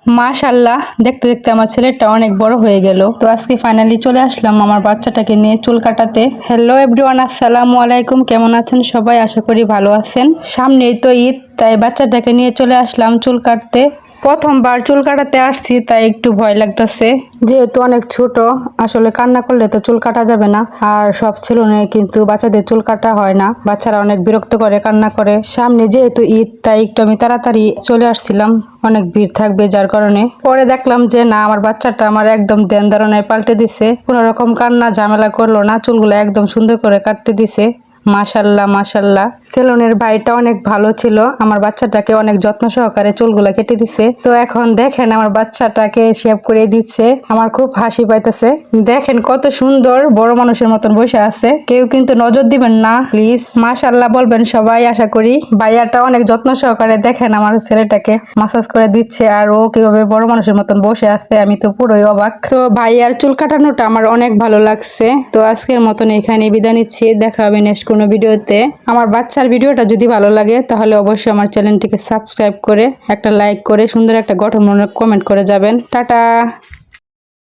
মাশাআল্লাহ, দেখতে দেখতে আমার ছেলেটা অনেক বড় হয়ে গেল। তো আজকে ফাইনালি চলে আসলাম আমার বাচ্চাটাকে নিয়ে চুল কাটাতে। হ্যালো এভরিওয়ান, আসসালামু আলাইকুম। কেমন আছেন সবাই? আশা করি ভালো আছেন। সামনেই তো ঈদ, তাই বাচ্চাটাকে নিয়ে চলে আসলাম চুল কাটতে। প্রথমবার চুল কাটাতে আসছি, তাই একটু ভয় লাগতেছে, যেহেতু অনেক ছোট। আসলে কান্না করলে তো চুল কাটা যাবে না, আর সব সেলুনে কিন্তু বাচ্চাদের চুল কাটা হয় না। বাচ্চারা অনেক বিরক্ত করে, কান্না করে। সামনে যেহেতু ঈদ, তাই একটু আমি তাড়াতাড়ি চলে আসছিলাম, অনেক ভিড় থাকবে যার কারণে। পরে দেখলাম যে না, আমার বাচ্চাটা আমার একদম দেন ধারণায় পাল্টে দিছে, কোনো রকম কান্না ঝামেলা করলো না, চুলগুলো একদম সুন্দর করে কাটতে দিছে। মাশাল্লাহ মাশাল্লাহ, সেলুনের ভাইটা অনেক ভালো ছিল, আমার বাচ্চাটাকে অনেক যত্ন সহকারে চুলগুলা কেটে দিছে। তো এখন দেখেন আমার বাচ্চাটাকে শেভ করে দিচ্ছে, আমার খুব হাসি পাইতেছে। দেখেন কত সুন্দর, বড় মানুষের মতন বসে আছে। কেউ কিন্তু নজর দিবেন না প্লিজ, মাশাল্লাহ বলবেন সবাই আশা করি। ভাইয়াটা অনেক যত্ন সহকারে দেখেন আমার ছেলেটাকে মাসাজ করে দিচ্ছে, আর ও কিভাবে বড় মানুষের মতন বসে আছে, আমি তো পুরোই অবাক। তো ভাইয়ার চুল কাটানোটা আমার অনেক ভালো লাগছে। তো আজকের মতন এখানে বিদায় নিচ্ছি, দেখা হবে নেক্সট কোনো ভিডিওতে। আমার বাচ্চার ভিডিওটা যদি ভালো লাগে তাহলে অবশ্যই আমার চ্যানেলটিকে সাবস্ক্রাইব করে একটা লাইক করে সুন্দর একটা গঠনমূলক কমেন্ট করে যাবেন। টাটা।